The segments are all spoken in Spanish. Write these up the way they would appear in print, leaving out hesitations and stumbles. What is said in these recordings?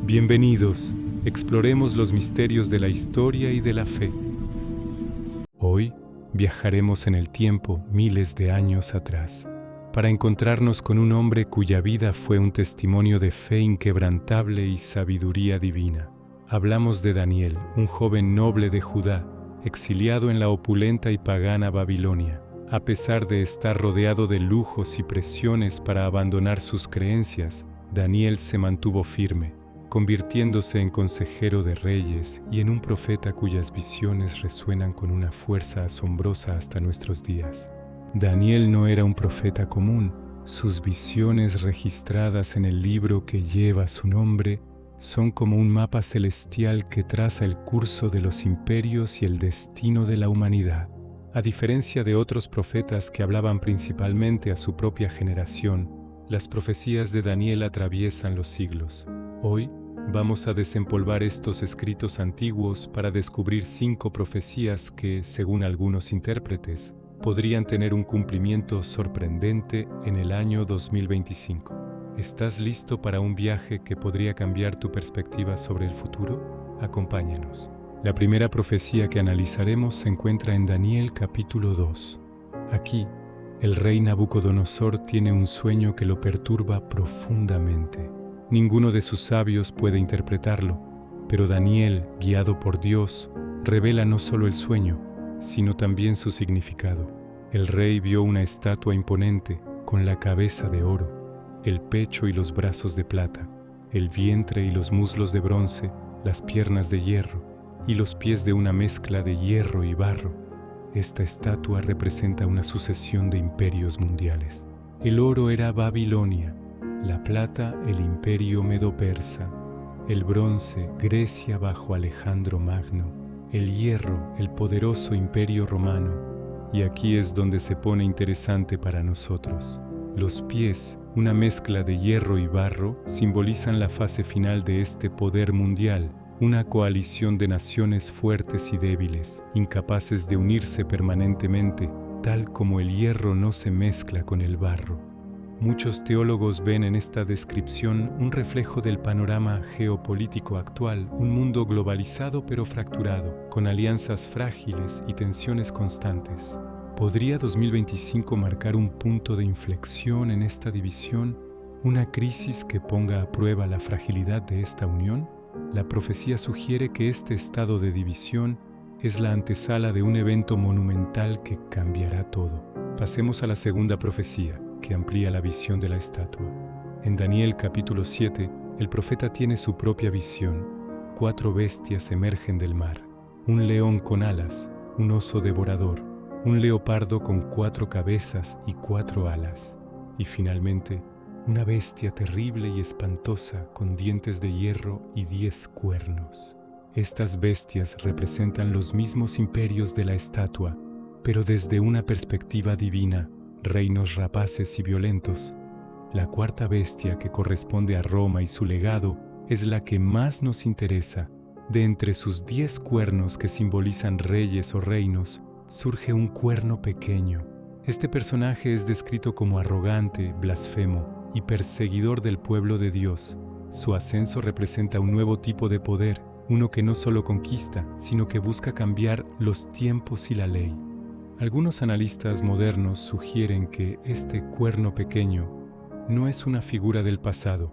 Bienvenidos, exploremos los misterios de la historia y de la fe. Hoy viajaremos en el tiempo miles de años atrás, para encontrarnos con un hombre cuya vida fue un testimonio de fe inquebrantable y sabiduría divina. Hablamos de Daniel, un joven noble de Judá, exiliado en la opulenta y pagana Babilonia. A pesar de estar rodeado de lujos y presiones para abandonar sus creencias, Daniel se mantuvo firme, convirtiéndose en consejero de reyes y en un profeta cuyas visiones resuenan con una fuerza asombrosa hasta nuestros días. Daniel no era un profeta común. Sus visiones registradas en el libro que lleva su nombre son como un mapa celestial que traza el curso de los imperios y el destino de la humanidad. A diferencia de otros profetas que hablaban principalmente a su propia generación, las profecías de Daniel atraviesan los siglos. Hoy vamos a desempolvar estos escritos antiguos para descubrir 5 profecías que, según algunos intérpretes, podrían tener un cumplimiento sorprendente en el año 2025. ¿Estás listo para un viaje que podría cambiar tu perspectiva sobre el futuro? Acompáñanos. La primera profecía que analizaremos se encuentra en Daniel capítulo 2. Aquí, el rey Nabucodonosor tiene un sueño que lo perturba profundamente. Ninguno de sus sabios puede interpretarlo, pero Daniel, guiado por Dios, revela no solo el sueño, sino también su significado. El rey vio una estatua imponente, con la cabeza de oro, el pecho y los brazos de plata, el vientre y los muslos de bronce, las piernas de hierro, y los pies de una mezcla de hierro y barro. Esta estatua representa una sucesión de imperios mundiales. El oro era Babilonia, la plata el imperio medo-persa, el bronce Grecia bajo Alejandro Magno, el hierro el poderoso imperio romano. Y aquí es donde se pone interesante para nosotros. Los pies, una mezcla de hierro y barro, simbolizan la fase final de este poder mundial, una coalición de naciones fuertes y débiles, incapaces de unirse permanentemente, tal como el hierro no se mezcla con el barro. Muchos teólogos ven en esta descripción un reflejo del panorama geopolítico actual, un mundo globalizado pero fracturado, con alianzas frágiles y tensiones constantes. ¿Podría 2025 marcar un punto de inflexión en esta división? ¿Una crisis que ponga a prueba la fragilidad de esta unión? La profecía sugiere que este estado de división es la antesala de un evento monumental que cambiará todo. Pasemos a la segunda profecía, que amplía la visión de la estatua. En Daniel capítulo 7, el profeta tiene su propia visión. 4 bestias emergen del mar: un león con alas, un oso devorador, un leopardo con 4 cabezas y 4 alas, y finalmente, una bestia terrible y espantosa con dientes de hierro y 10 cuernos. Estas bestias representan los mismos imperios de la estatua, pero desde una perspectiva divina, reinos rapaces y violentos. La cuarta bestia, que corresponde a Roma y su legado, es la que más nos interesa. De entre sus 10 cuernos que simbolizan reyes o reinos, surge un cuerno pequeño. Este personaje es descrito como arrogante, blasfemo y perseguidor del pueblo de Dios. Su ascenso representa un nuevo tipo de poder, uno que no solo conquista, sino que busca cambiar los tiempos y la ley. Algunos analistas modernos sugieren que este cuerno pequeño no es una figura del pasado,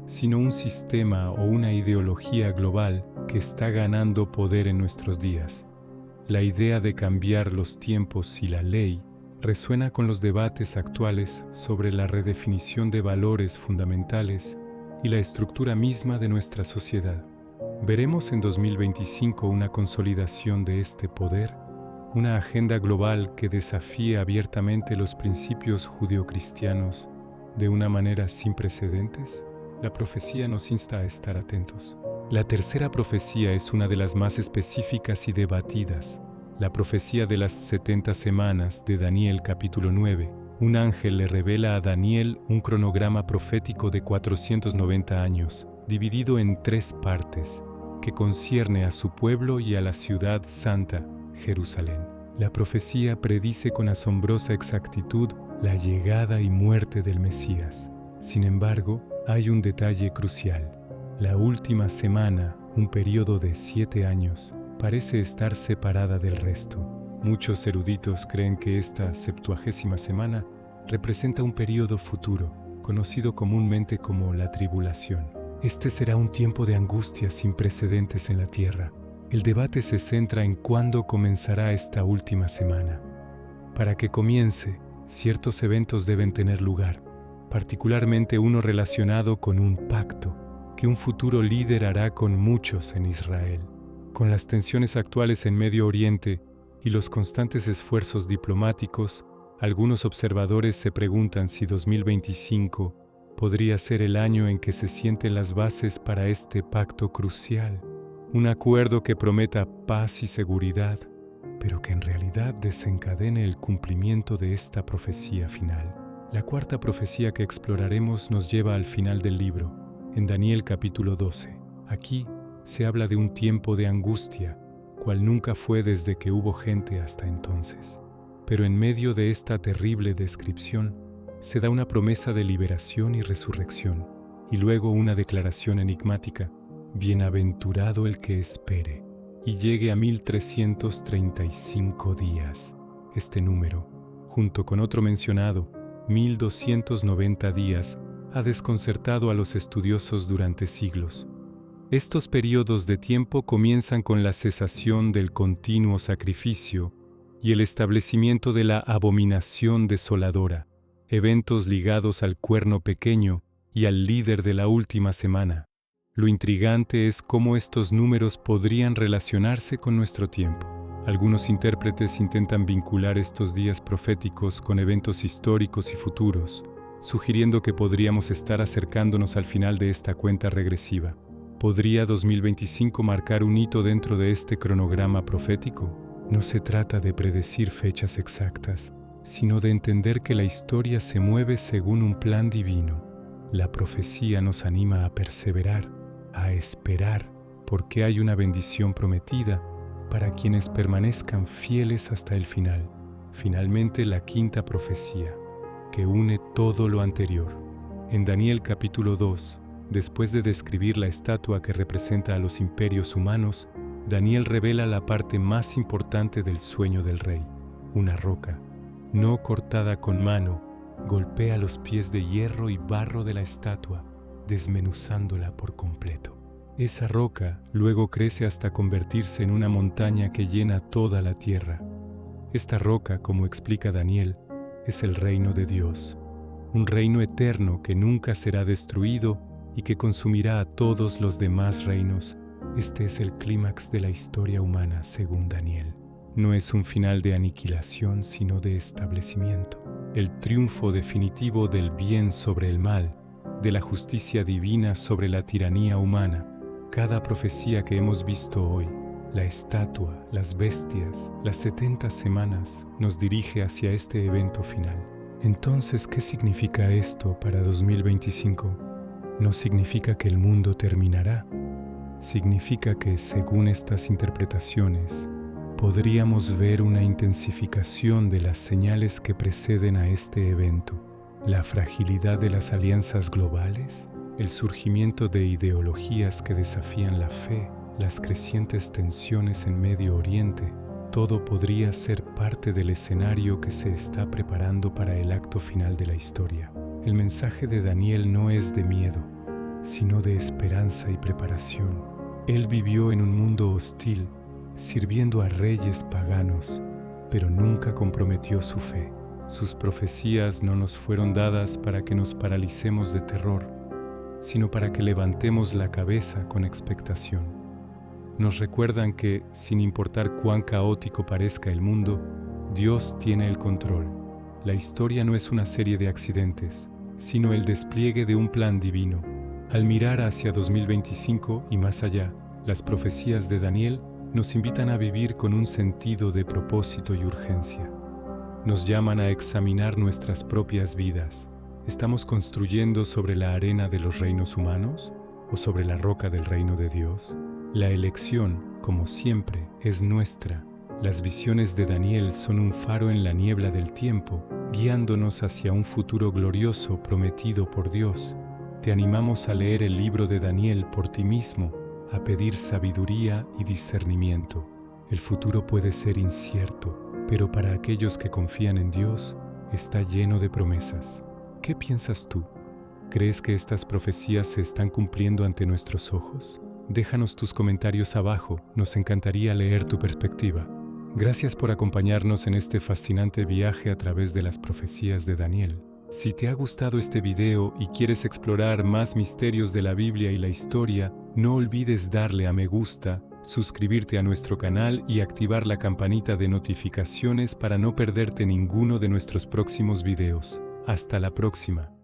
sino un sistema o una ideología global que está ganando poder en nuestros días. La idea de cambiar los tiempos y la ley resuena con los debates actuales sobre la redefinición de valores fundamentales y la estructura misma de nuestra sociedad. ¿Veremos en 2025 una consolidación de este poder? ¿Una agenda global que desafíe abiertamente los principios judeocristianos de una manera sin precedentes? La profecía nos insta a estar atentos. La tercera profecía es una de las más específicas y debatidas. La profecía de las 70 semanas de Daniel capítulo 9. Un ángel le revela a Daniel un cronograma profético de 490 años, dividido en 3 partes, que concierne a su pueblo y a la ciudad santa, Jerusalén. La profecía predice con asombrosa exactitud la llegada y muerte del Mesías. Sin embargo, hay un detalle crucial. La última semana, un periodo de 7 años, parece estar separada del resto. Muchos eruditos creen que esta 70ª semana representa un periodo futuro, conocido comúnmente como la tribulación. Este será un tiempo de angustia sin precedentes en la tierra. El debate se centra en cuándo comenzará esta última semana. Para que comience, ciertos eventos deben tener lugar, particularmente uno relacionado con un pacto que un futuro líder hará con muchos en Israel. Con las tensiones actuales en Medio Oriente y los constantes esfuerzos diplomáticos, algunos observadores se preguntan si 2025 podría ser el año en que se sienten las bases para este pacto crucial, un acuerdo que prometa paz y seguridad, pero que en realidad desencadene el cumplimiento de esta profecía final. La cuarta profecía que exploraremos nos lleva al final del libro, en Daniel capítulo 12. Aquí se habla de un tiempo de angustia, cual nunca fue desde que hubo gente hasta entonces. Pero en medio de esta terrible descripción, se da una promesa de liberación y resurrección, y luego una declaración enigmática: bienaventurado el que espere, y llegue a 1335 días. Este número, junto con otro mencionado, 1290 días, ha desconcertado a los estudiosos durante siglos. Estos periodos de tiempo comienzan con la cesación del continuo sacrificio y el establecimiento de la abominación desoladora, eventos ligados al cuerno pequeño y al líder de la última semana. Lo intrigante es cómo estos números podrían relacionarse con nuestro tiempo. Algunos intérpretes intentan vincular estos días proféticos con eventos históricos y futuros, sugiriendo que podríamos estar acercándonos al final de esta cuenta regresiva. ¿Podría 2025 marcar un hito dentro de este cronograma profético? No se trata de predecir fechas exactas, sino de entender que la historia se mueve según un plan divino. La profecía nos anima a perseverar, a esperar, porque hay una bendición prometida para quienes permanezcan fieles hasta el final. Finalmente, la quinta profecía, que une todo lo anterior. En Daniel capítulo 2, después de describir la estatua que representa a los imperios humanos, Daniel revela la parte más importante del sueño del rey. Una roca, no cortada con mano, golpea los pies de hierro y barro de la estatua, desmenuzándola por completo. Esa roca luego crece hasta convertirse en una montaña que llena toda la tierra. Esta roca, como explica Daniel, es el reino de Dios, un reino eterno que nunca será destruido y que consumirá a todos los demás reinos. Este es el clímax de la historia humana, según Daniel. No es un final de aniquilación, sino de establecimiento. El triunfo definitivo del bien sobre el mal, de la justicia divina sobre la tiranía humana. Cada profecía que hemos visto hoy, la estatua, las bestias, las 70 semanas, nos dirige hacia este evento final. Entonces, ¿qué significa esto para 2025? No significa que el mundo terminará. Significa que, según estas interpretaciones, podríamos ver una intensificación de las señales que preceden a este evento. La fragilidad de las alianzas globales, el surgimiento de ideologías que desafían la fe, las crecientes tensiones en Medio Oriente, todo podría ser parte del escenario que se está preparando para el acto final de la historia. El mensaje de Daniel no es de miedo, sino de esperanza y preparación. Él vivió en un mundo hostil, sirviendo a reyes paganos, pero nunca comprometió su fe. Sus profecías no nos fueron dadas para que nos paralicemos de terror, sino para que levantemos la cabeza con expectación. Nos recuerdan que, sin importar cuán caótico parezca el mundo, Dios tiene el control. La historia no es una serie de accidentes, sino el despliegue de un plan divino. Al mirar hacia 2025 y más allá, las profecías de Daniel nos invitan a vivir con un sentido de propósito y urgencia. Nos llaman a examinar nuestras propias vidas. ¿Estamos construyendo sobre la arena de los reinos humanos o sobre la roca del reino de Dios? La elección, como siempre, es nuestra. Las visiones de Daniel son un faro en la niebla del tiempo, guiándonos hacia un futuro glorioso prometido por Dios. Te animamos a leer el libro de Daniel por ti mismo, a pedir sabiduría y discernimiento. El futuro puede ser incierto, pero para aquellos que confían en Dios, está lleno de promesas. ¿Qué piensas tú? ¿Crees que estas profecías se están cumpliendo ante nuestros ojos? Déjanos tus comentarios abajo, nos encantaría leer tu perspectiva. Gracias por acompañarnos en este fascinante viaje a través de las profecías de Daniel. Si te ha gustado este video y quieres explorar más misterios de la Biblia y la historia, no olvides darle a me gusta, suscribirte a nuestro canal y activar la campanita de notificaciones para no perderte ninguno de nuestros próximos videos. Hasta la próxima.